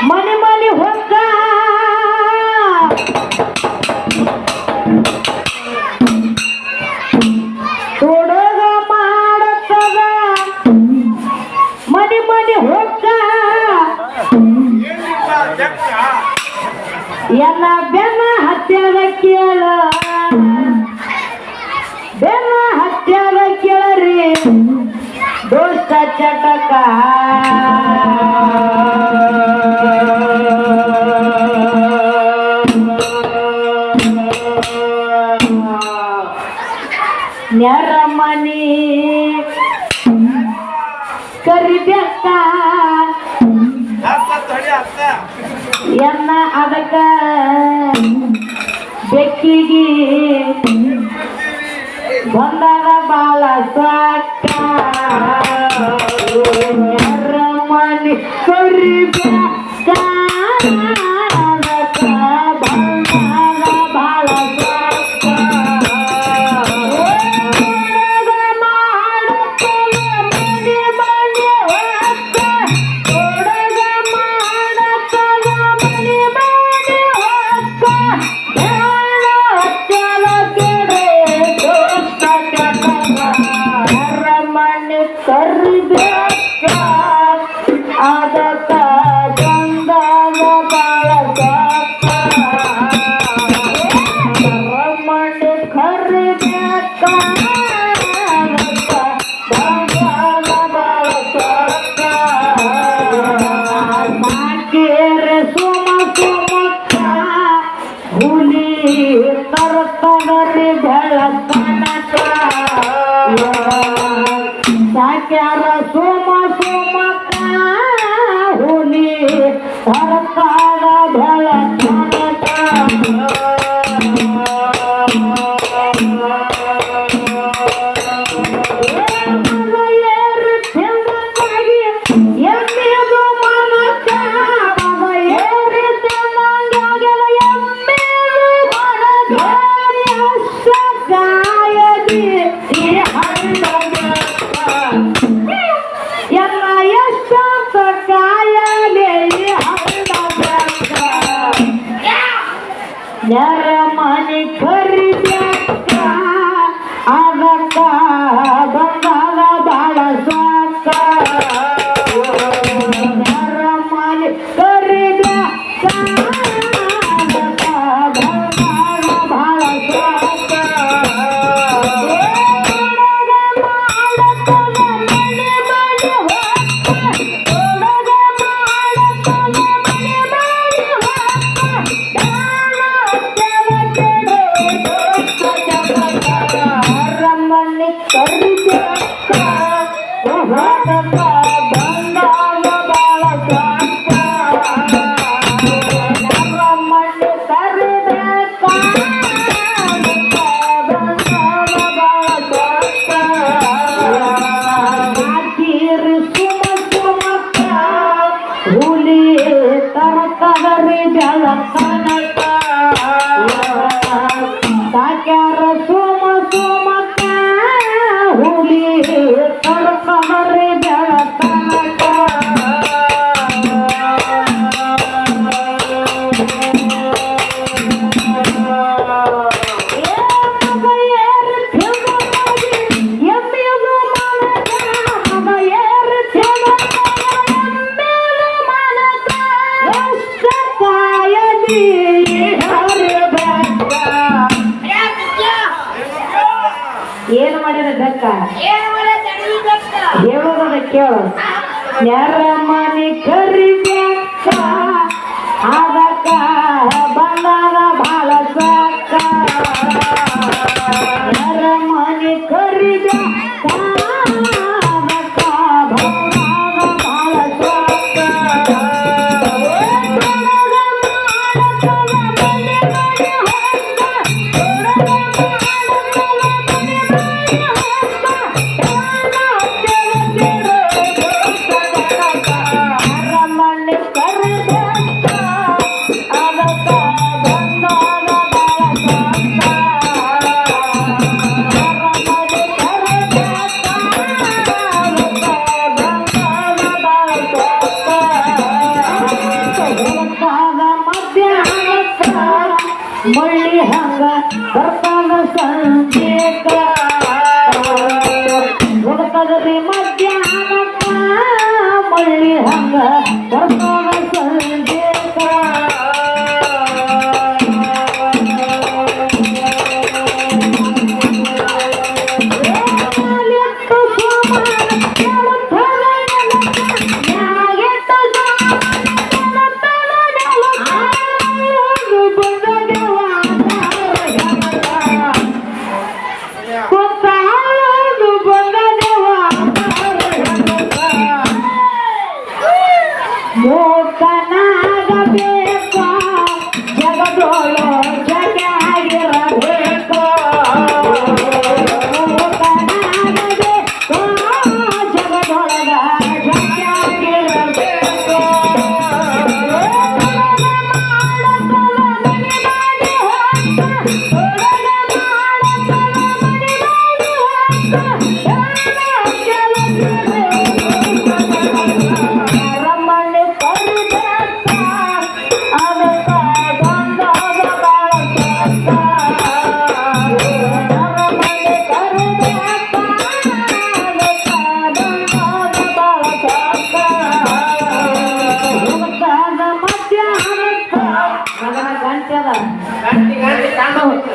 ಮನೆ ಮನೆ ಹೊಕ್ಕ ಹುಡುಗ ಮಾಡತ್ತದ ಮನೆ ಮನೆ ಹೊಕ್ಕ ಎಲ್ಲ ಬೆನ್ನ ಹತ್ಯದ ಕೇಳ ಬೆನ್ನ ಹತ್ಯದ ಕೇಳರಿ ದೋಸ್ತ ಚಟಕ ನೆರಮನಿ ಕರಿಬೇಕ ಎನ್ನ ಅದಕ್ಕ ಬೆಕ್ಕಿಗಿ ಬಂದಾಗ ಬಾಳ ಸಾಕ ನೆರಮನಿ ಕರಿಬೇಕ ಅದಕ್ಕ ಬಂದಾಗ ಬಾಳ ಸಾಕ ಸಾಕ್ಯಾರ ಸೋಮ ಸೋಮಕ್ಕ ಹುಲಿ ಸರ್ಕಾರ ಬೆಳಕನಕ ಏರು ತಿಂದಾಗಿ ಎಮ್ಮೆದು ಮನಕ ಮಗ ಏರಿ ತಿಂದಂಗಾಗಲ ಎಮ್ಮೆದು ಮನಕ ಎಷ್ಟ ಗಾಯದಿ ಈ ಹಣ್ಣಗ ಎಲ್ಲ ಎಷ್ಟ ಕಾಯಲೆ ನೆರಮನಿ ಕರಿಬೇಕ ಅದಕ್ಕ ಬಂದಾಗ ಬಾಳ ಸಾಕ ನೆರಮನಿ ಕರಿಬೇಕ ಅದಕ್ಕ ಬಂದಾಗ ಬಾಳ ಸಾಕ ಸಾಕ್ಯಾರ ಸೋಮ ಸೋಮಕ್ಕ ಹುಲಿ ತರ್ಕಮರಿ ಬೆಳಕನಕ ಏನು ಮಾಡಿದ ಬೆಕ್ಕ ಹೇಳೋದ ಕೇಳು ನೆರಮನಿ ಕರಿಬೇಕ ಅದಕ್ಕ ಬಂದಾಗ ಬಾಳ ಸಾಕ ನೆರಮನಿ ಕರಿಬೇಕ ಅದಕ್ಕ ಬಂದಾಗ ಬಾಳ ಸಾಕ ಹಂಗ ಬರ್ತಾವ ಸಂದೇಶ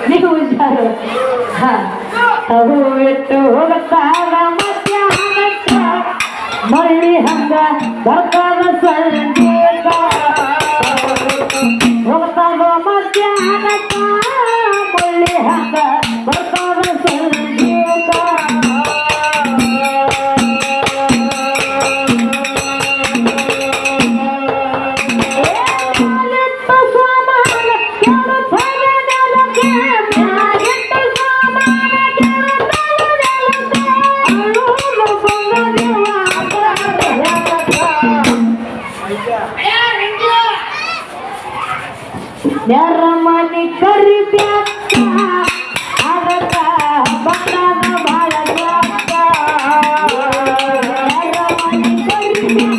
ನೀವು ಹುಷಾರು ಬಿಟ್ಟು ಹೋಗ್ತಾರ ಮಧ್ಯಾಹ್ನಕ್ಕ ಮಳ್ಳಿ ಹಂಗ ಬರ್ತಾರ ಸಂಜೆಗ ಹೋಗ್ತಾರ ಮಧ್ಯಾಹ್ನಕ್ಕ ಮಳ್ಳಿ ಹಂಗ ಬರ್ತಾರ ಸಂಜೆಗ ನೆರಮನಿ ಕರಿಬ್ಯಾಕ ಅದಕ್ಕ ಬಂದಾಗ ಬಾಳ ನೆರಮನಿ ಕರಿಬ್ಯಾಕ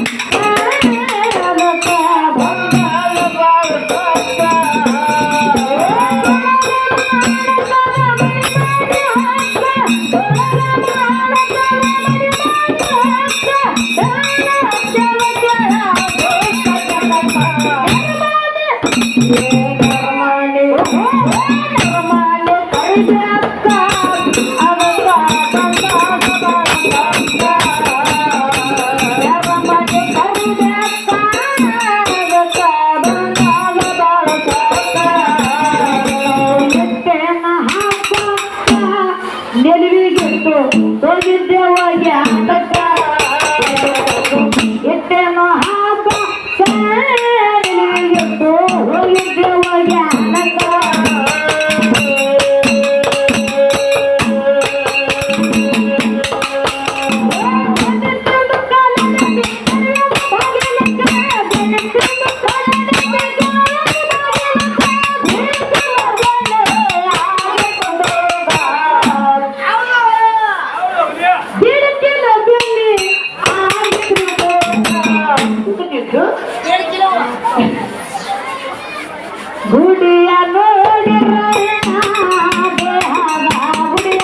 ಅದಕ್ಕ ಬಂದಾಗ ಬಾಳ ನೆಲವಿಗಿಟ್ಟು ಹೋಗಿದ್ದೇವಾಗಿ ಆಟಕ್ಕ ಎಟ್ಟೇನೋ ಹಾಕ ನೆಲವಿಗಿಟ್ಟು ಹೋಗಿದ್ದೇವಾಗಿ ಆಟಕ್ಕ ಗುಡಿಯ ನೋಡಿರ ಗುಡಿಯ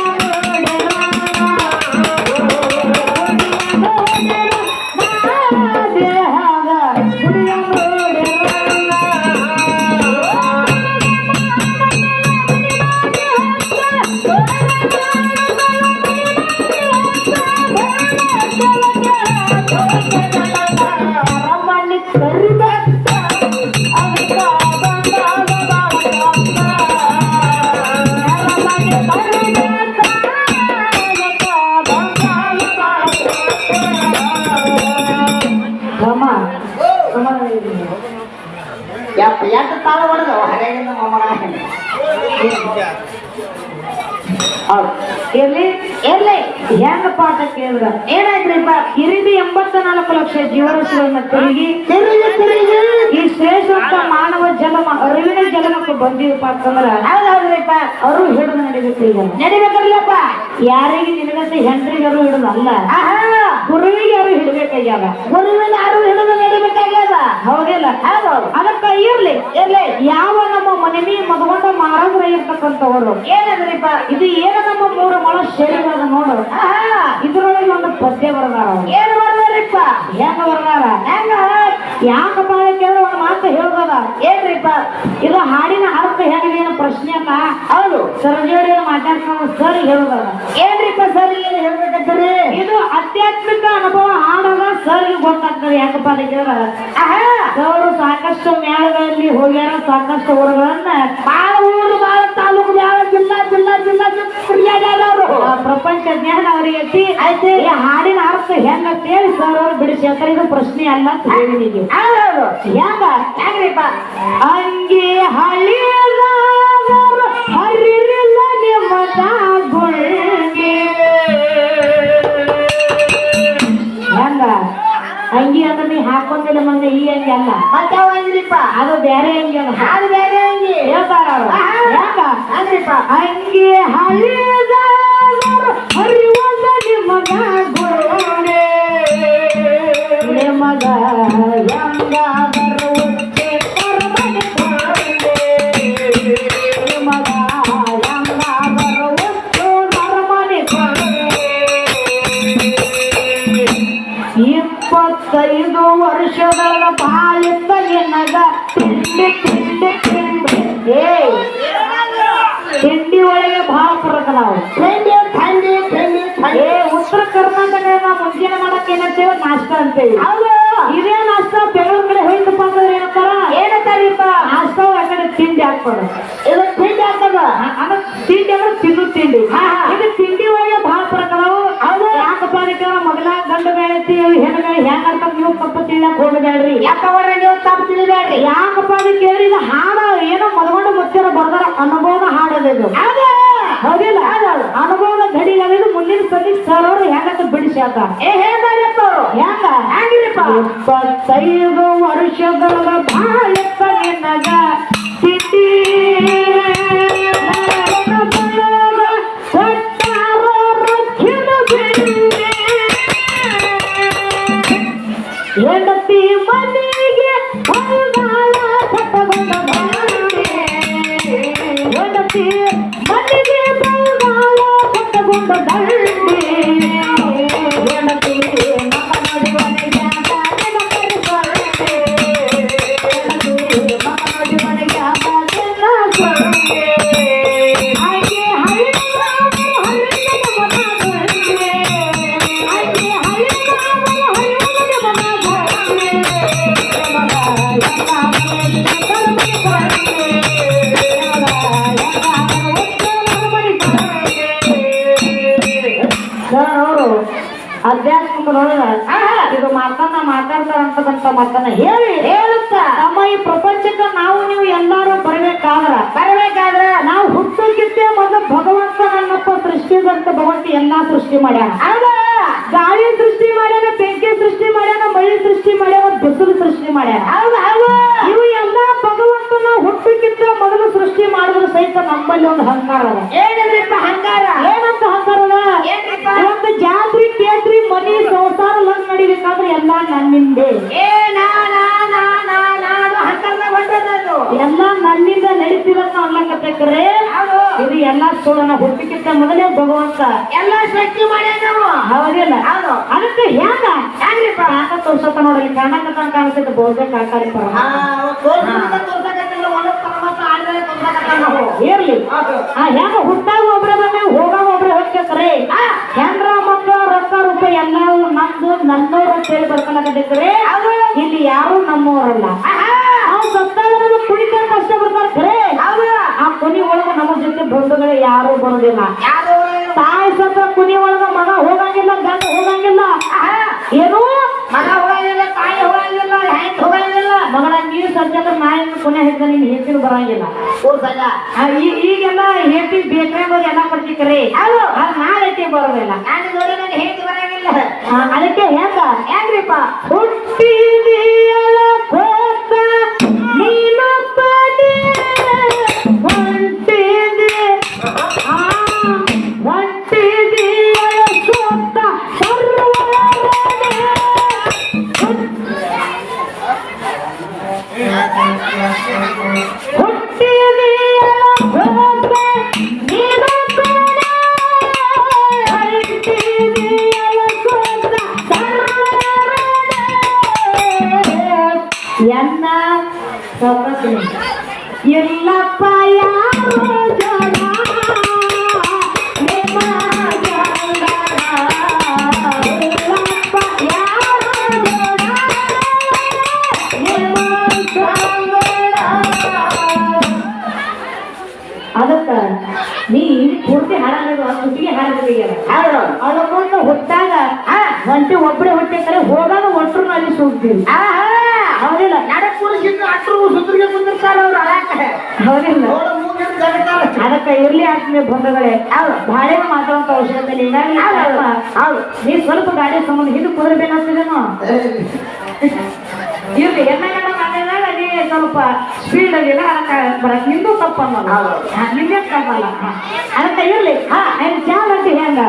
ಯಾಕೆ ತಾಳ ಹೊಡೆದವ ಹಳೆಯಿಂದ ಇರ್ಲಿ ಇರ್ಲಿ ಹೆಂಗ ಪಾಠ ಕೇಳಿದ್ರ ಏನಾಯ್ತ್ರಿಪ್ಪ ಕಿರಿದಿ 84 ಲಕ್ಷ ಜೀವರಾಶಿಗಳನ್ನ ತಿರುಗಿ ಈ ಶ್ರೇಷ್ಠ ಮಾನವ ಜನ್ಮ ಅರಿವಿನ ಜನ್ಮಕ್ಕೆ ಬಂದಿರಪ್ಪ ಅಂತಂದ್ರ ಹೌದೌದ್ರಿಪ್ಪ ಅವರು ಹಿಡಿದು ನಡಿಬೇಕು ಈಗ ನಡಿಬೇಕಲ್ಲಪ್ಪ ಯಾರಿಗೆ ನಿನಗಂತ ಹೆಂಡ್ರಿಗೆ ಅವರು ಹಿಡಿದು ಅಲ್ಲ ಗುರುವಿಗೆ ಅವರು ಹಿಡ್ಬೇಕಾಗ್ಯಾವ ಗುರುವಿನ ಯಾರು ಹಿಡಿದು ನಡಿಬೇಕಾಗ್ಯಾವ ಹೌದಿಲ್ಲ ಹೌದೌದು ಅದಕ್ಕ ಇರ್ಲಿ ಇರ್ಲಿ ಯಾವ ನಮ್ಮ ಮನೆಮಿ ಮದ್ಕೊಂಡ ಮಹಾರಾಜರ ಇರ್ತಕ್ಕಂಥವ್ರು ಏನಂದ್ರಿಪ್ಪ ಇದು ಏನ ನಮ್ಮ 3 ಮೊಳ ಶರೀರ ನೋಡು ಇದ್ರೊಳಗೆ ಒಂದು ಪದ್ಯ ಬರದಾರ ಏನು ಬರ್ದಾರ ಏನ್ರಿಪ್ಪ ಹೆಂಗ ಬರ್ದಾರ ಹೆಂಗ ಯಾಕಪ್ಪ ಕೇಳಿದ್ರೆ ಒಂದು ಮಾತು ಹೇಳ್ಬೋದ ಏನ್ರಿಪ್ಪ ಇದು ಹಾಡಿನ ಅರ್ಥ ಹೆಂಗಿದೆ ಏನೋ ಪ್ರಶ್ನೆ ಅಲ್ಲ ಹೌದು ಸರ್ಜೋಡಿ ಮಾತಾಡ್ಕೊಂಡು ಸರ್ ಹೇಳ್ಬೋದ ಏನ್ರಿಪ್ಪ ಸರಿ ಏನ್ ಹೇಳ್ಬೇಕಂತೀರಿ ಇದು ಆಧ್ಯಾತ್ಮಿಕ ಅನುಭವ ಹಾಡೋದ ಸರ್ಗೆ ಗೊತ್ತಾಗ್ತದೆ ಯಾಕಪ್ಪ ಅಂತ ಕೇಳಿದ್ರೆ ಅವರು ಸಾಕಷ್ಟು ಮೇಳಗಳಲ್ಲಿ ಹೋಗ್ಯಾರ ಸಾಕಷ್ಟು ಊರುಗಳನ್ನ ಬಾಳ ಊರು ಬಾಳ ತಾಲೂಕು ಬಾಳ ಜಿಲ್ಲಾ ಜಿಲ್ಲಾ ಜಿಲ್ಲಾ ಅವರು ಪ್ರಪಂಚ ಜ್ಞಾನ ಅವರಿಗೆ ಐತಿ ಈ ಹಾಡಿನ ಅರ್ಥ ಹೆಂಗ ಅಂತೇಳಿ ಸರ್ ಅವರು ಬಿಡಿಸಿ ಅಂತಾರೆ ಇದು ಪ್ರಶ್ನೆ ಅಲ್ಲ ಅಂತ ಹೇಳಿ ನೀವು ಹೆಂಗ ಹೆಂಗ್ರಿಪ್ಪ ಅಂಗಿ ಹಳಿಯದಾದರು ಹರಿರಿಲ್ಲ ನಿಮ್ಮದ ಗುಳ್ಳಿ ಹೆಂಗ ಅಂಗಿ ಅಂದ್ರೆ ನೀ ಹಾಕೊಂಡಿಲ್ಲ ಮಂದಿ ಈ ಅಂಗಿ ಅಲ್ಲ ಮತ್ತೆ ಅಂಗ್ರಿಪ್ಪ ಅದು ಬೇರೆ ಅಂಗಿ ಅಲ್ಲ ಅದು ಬೇರೆ ಅಂಗಿ ಹೇಳ್ತಾರ ಹೆಂಗ ಅಂಗ್ರಿಪ್ಪ ಅಂಗಿ ಹಳಿಯದಾದರು ಹರಿವಲ್ಲ ನಿಮ್ಮದ ಗುಳ್ಳಿ ನಿಮಗ ಹೆಂಗಾದರು ಉಚ್ಚೆ ಪರಮನೆ ಗುಳ್ಳಿ ನಿಮಗ ಹೆಂಗಾದರು ಉಚ್ಚು ಪರಮನೆ ಗುಳ್ಳಿ 25 ವರ್ಷಗಳ ಬಾಳಿದ್ದ ನಿನಗ ತಿಂಡಿ ತಿಂಡಿ ತಿಂಡಿ ತಿಂಡಿ ಒಳಗೆ ಭಾಳ ಫರಕ ನಾವು ಥಂಡಿ ಥಂಡಿ ಥಂಡಿ ಥಂಡಿ ಉತ್ತರ ಕರ್ನಾಟಕ ನಾವು ಮುಂಜಾನೆ ಮಾಡಕ್ ಏನಂತೇವೆ ನಾಷ್ಟ ಅಂತೇವಿ ಇದೇ ನಾಷ್ಟ ಬೆಂಗಳೂರು ಕಡೆ ಹೋಯ್ತಪ್ಪ ಅಂದ್ರೆ ಏನಂತಾರ ಏನಂತಾರಿಪ್ಪ ನಾಷ್ಟ ಆ ಕಡೆ ತಿಂಡಿ ಹಾಕ್ಬಾರ್ದು ಇದು ತಿಂಡಿ ಹಾಕದ ಅಂದ್ರೆ ತಿಂಡಿ ಅಂದ್ರೆ ತಿನ್ನು ತಿಂಡಿ ಇದು ತಿಂಡಿ ಒಳಗೆ ಭಾಳ ಫರಕ ನಾವು ಯಾಕಪ್ಪ ಅದಕ್ಕೆ ಮೊದಲ ಗಂಡು ಬೆಳೆತಿ ಹೆಣ್ಣುಗಳು ಹೆಂಗ ಅಂತ ನೀವು ತಪ್ಪು ತಿಳಿಯಕ್ ಹೋಗಬೇಡ್ರಿ ಯಾಕವ್ರ ನೀವು ತಪ್ಪು ತಿಳಿಬೇಡ್ರಿ ಯಾಕಪ್ಪ ಅದಕ್ಕೆ ಕೇಳಿ ಇದು ಹಾಡ ಏನೋ ಮದ್ಕೊಂಡು ಮುಚ್ಚಾರ ಬರ್ದಾರ ಅನುಭವದ ಹಾಡೋದಿದು ಹೌದಿಲ್ಲ ಅನುಭವದ ಘಡಿಗಳಿದು ಮುಂದಿನ ಸಲ ಸರ್ ಅವರು ಹೆಂಗಂತ ಬಿಡಿಸಿ ಆತ ಹೇಳ್ದಾರಪ್ಪ ಅವರು ಹೆಂಗ ಹೆಂಗ್ರಿಪ್ಪ 25 ವರ್ಷಗಳ ಬಾಳೆತ್ತ ನಿನಗ ತಿಂಡಿ ಹೆಂಡತಿ ಮನೆಗೆ ಬಂಗಾಳ ಕಟ್ಟಗೊಂಡ ಹೆಂಡತಿ ಮನೆಗೆ ಬಂಗಾಳ ಕಟ್ಟಗೊಂಡ ದಂಡಿ ಹೆಂಡತಿ ಮಗ ನೋಡಿ ಅಧ್ಯಾತ್ಮಿಕ ನೋಡಿದ ಇದು ಮಾತಾಡ್ತಾರಂತಕ್ಕಂಥ ಮಾತನ್ನ ಹೇಳುತ್ತ ನಮ್ಮ ಈ ಪ್ರಪಂಚಕ್ಕೆ ನಾವು ನೀವು ಎಲ್ಲಾರು ಬರಬೇಕಾದ್ರ ನಾವು ಹುಟ್ಟೋಕ್ಕಿಂತ ಮೊದಲು ಭಗವಂತ ನನ್ನಪ್ಪ ಸೃಷ್ಟಿದಂತ ಭಗವಂತ ಎಲ್ಲಾ ಸೃಷ್ಟಿ ಮಾಡ್ಯಾನ ಗಾಳಿ ಸೃಷ್ಟಿ ಮಾಡ್ಯಾನ ಬೆಂಕಿ ಸೃಷ್ಟಿ ಮಾಡ್ಯಾನ ಮಳೆ ಸೃಷ್ಟಿ ಮಾಡ್ಯಾನ ಬಿಸಿಲು ಸೃಷ್ಟಿ ಮಾಡ್ಯಾನ ಇವು ಎಲ್ಲಾ ಭಗವಂತನ ಹುಟ್ಟಕ್ಕಿಂತ ಮೊದಲು ಸೃಷ್ಟಿ ಮಾಡಿದ್ರು ಸಹಿತ ನಮ್ಮಲ್ಲಿ ಒಂದು ಅಹಂಕಾರ ಅದ ಏನಿದ್ರಿಪ್ಪ ಹಂಗಾರ ಏನಂತ ಅಹಂಕಾರ ಅದ ಒಂದು ಜಾತ್ರೆ ಕೇಳ್ರಿ ಮನಿ ಸಂಸಾರ ಲಗ್ನ ನಡಿಬೇಕಾದ್ರೆ ಎಲ್ಲಾ ನನ್ನಿಂದೆ ಎಲ್ಲಾ ನನ್ನಿಂದ ನಡೀತಿರೋದು ಅನ್ಲಕತ್ತಕ್ರೆ ಇದು ಎಲ್ಲಾ ಸುಳ್ಳನ ಹುಟ್ಟಕ್ಕಿಂತ ಮೊದಲೇ ಭಗವಂತ ಎಲ್ಲಾ ಸೃಷ್ಟಿ ಮಾಡ್ಯಾನ ನಾವು ಹೌದಿಲ್ಲ ಅದಕ್ಕೆ ಹೆಂಗ ಹೆಂಗ್ರಿಪ್ಪ ಕಾಕ ತೋರ್ಸತ್ತ ನೋಡ್ರಿ ಕರ್ನಾಟಕ ಕಾಣಿಸ್ತೈತೆ ಬಹುತೇಕ ಕಾಕಾರಿ ಪರ ಇರ್ಲಿ ಹೆಂಗ ಹುಟ್ಟಾಗ ಒಬ್ರೆ ಬಂದೇವು ಹೋಗಾಗ ಒಬ್ರೆ ಹೋಗ್ಬೇಕ್ರೆ ಹೆಂಡ್ರ ಮಕ್ಕಳ ರೊಕ್ಕ ರೂಪಾಯಿ ಎಲ್ಲಾರು ನಮ್ದು ನನ್ನೂರು ಅಂತ ಹೇಳಿ ಬರ್ಕೊಳಕತ್ತೈತ್ರಿ ಇಲ್ಲಿ ಯಾರು ನಮ್ಮವರಲ್ಲ ನಾವು ಸತ್ತಾಗ ಕುಡಿತಾರೆ ಕಷ್ಟ ಬರ್ತಾರೆ ಆ ಕುನಿ ಒಳಗ ನಮ್ಮ ಜೊತೆ ಬಂಧುಗಳು ಯಾರು ಬರೋದಿಲ್ಲ ತಾಯಿ ಸತ್ತ ಕುನಿ ಒಳಗ ಮಗ ಹೋಗಂಗಿಲ್ಲ ಗಂಡ ಹೋಗಂಗಿಲ್ಲ ಏನು ಮಗ ಹೋಗಂಗಿಲ್ಲ ತಾಯಿ ಹೋಗಂಗಿಲ್ಲ ಹೆಂಗ್ ಹೋಗಂಗಿಲ್ಲ ಮಗಳ ನೀರು ಸಜ್ಜದ ನಾಯಿನ ಪುಣ್ಯ ಹಿಡಿದ ನೀನು ಹೆಚ್ಚಿನ ಬರಂಗಿಲ್ಲ ಈಗೆಲ್ಲ ಹೇಟಿ ಬೇಕಾಗ ಎಲ್ಲ ಕೊಡ್ತಿಕ್ರಿ ಅದು ನಾಳೆ ಬರೋದಿಲ್ಲ ನಾನು ನೋಡಿ ನನಗೆ ಹೇಗೆ ಬರಂಗಿಲ್ಲ ಅದಕ್ಕೆ ಹೆಂಗ್ರಿಪ್ಪ ಹುಟ್ಟಿದೆಯಲ್ಲ ಕೋತ ನೀನು ಹೊಂಟಿದೆ ಹೊಂಟಿದೆಯಲ್ಲ ಸೋತ ಸರ್ವರ ಎನ್ನ ಸೌಕರ್ಯ ಇಲ್ಲಪ್ಪ ಯಾರೋ ಜನ ನಿಮ್ಮ ಜನ. ಇಲ್ಲಪ್ಪ ಯಾರೋ ಜನ ನಿಮ್ಮ ಸಂಗಡ. ಅದಕ್ಕ ನೀ ಪೂರ್ತಿ ಹಾಡಲ್ಲ ಸುಟ್ಟಿಗೆ ಹಾಡಬೇಕು. ಅದಕ್ಕೊಂದು ಹುಟ್ಟಾಗ ಒಂಟಿ ಒಬ್ಬರೇ ಹೊಟ್ಟೆ ಕರೆ ಹೋದಾಗ ಒಟ್ಟರು ಅಲ್ಲಿ ಸುಡ್ತೀವಿ. ಹೌದಿಲ್ಲ? ನಡಕ್ ಕೂರಿಸಿದ್ದು ಅಟ್ರು ಸುತ್ತರಿಗೆ ಕುಂದಿರ್ತಾರ ಅವ್ರು ಅಳಾಕ. ಹೌದಿಲ್ಲ? ಅದಕ್ಕೆ ಇರ್ಲಿ ಆತ್ಮೀಯ ಬಂಧುಗಳೇ, ಬಾಳೆ ಮಾತಾಡುವಂತ ಅವಶ್ಯಕತೆ ಇಲ್ಲ. ನೀ ಸ್ವಲ್ಪ ಗಾಡಿ ಸಂಬಂಧ ಹಿಂದೆ ಕುದುರಬೇಕಾಗ್ತದೇನೋ. ಇರ್ಲಿ ಎಣ್ಣೆಗಣ್ಣ ಮಾಡಿದಾಗ ನೀ ಸ್ವಲ್ಪ ಸ್ಪೀಡ್ ಆಗಿಲ್ಲ. ಅದಕ್ಕೆ ನಿಂದು ತಪ್ಪಲ್ಲ, ನಿಂದೇ ತಪ್ಪಲ್ಲ. ಅದಕ್ಕೆ ಇರ್ಲಿ. ಚಾಲ ಅಂತ ಹೆಂಗ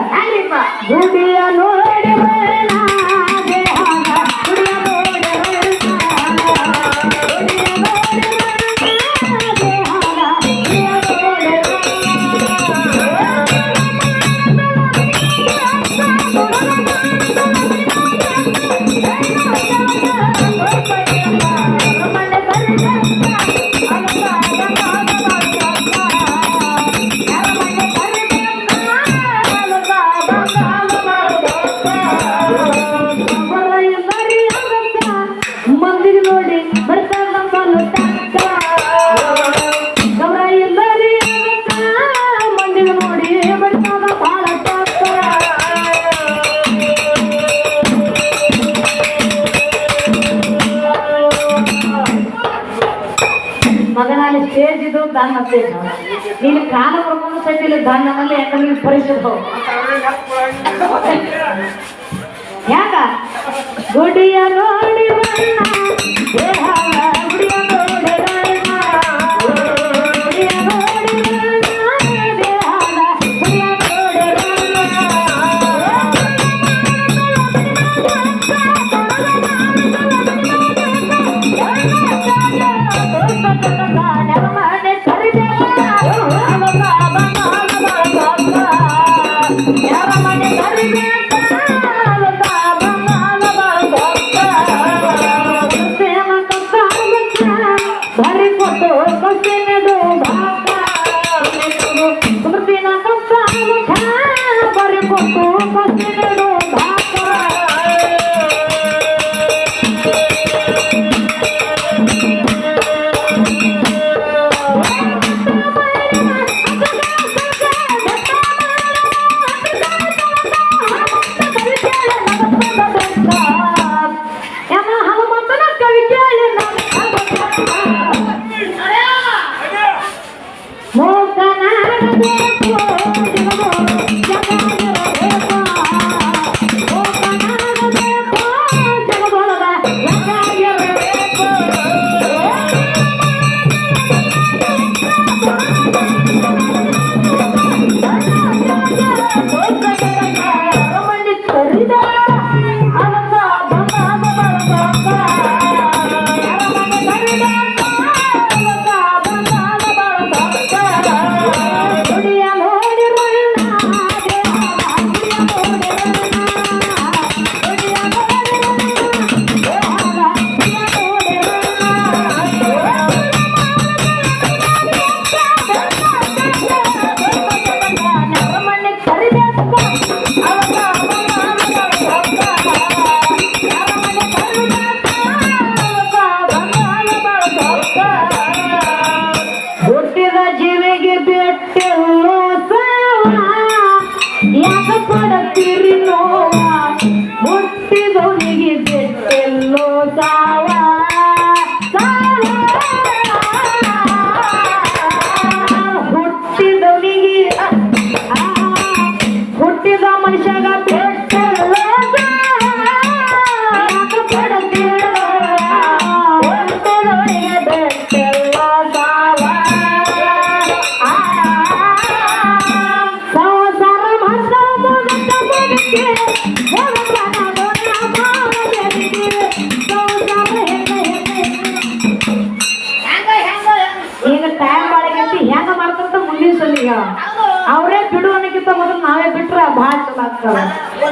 ಗುಡಿಯ ನೋಡಿ ಮಂದಿಗೆ ನೋಡಿ ಬರ್ತಾರೆ ನಮ್ಮ ಮಂದಿಗೆ ನೋಡಿ ಬರ್ತಾವ ಬಾಳ ಮಗನಲ್ಲಿ ಸ್ಟೇಜ್ ಇದು ದಾನ ಸ್ಟೇಜ್. ನೀನು ಕಾಲ ಬರ್ಕೊಂಡು ಸೈತಿಲ್ಲ ದಾನದಲ್ಲಿ ಯಾಕಂದ್ರೆ ಪರಿಶುದ್ಧ ಯಾಕ ಗುಡಿಯ ನೋಡಿ ಬಣ್ಣ ದೇಹ ಗುಡಿಯ ನೋಡಿ ಬಣ್ಣ ಗುಡಿಯ ನೋಡಿ ಬಣ್ಣ ದೇಹ ಗುಡಿಯ ನೋಡಿ ಅವರೇ ಬಿಡು ಅನ್ನಕ್ಕಿಂತ ಮೊದಲು ನಾವೇ ಬಿಟ್ರೆ ಭಾಳ ಚಲೋ ಆಗ್ತವೆ.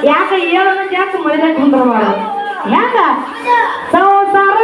ಯಾಕೆ ಹೇಳೋಣ ಯಾಕೆ ಮೈದಾಗ ಕುಂದ್ರಬಾರ್ದು. ಹೆಂಗ ಸಂಸಾರ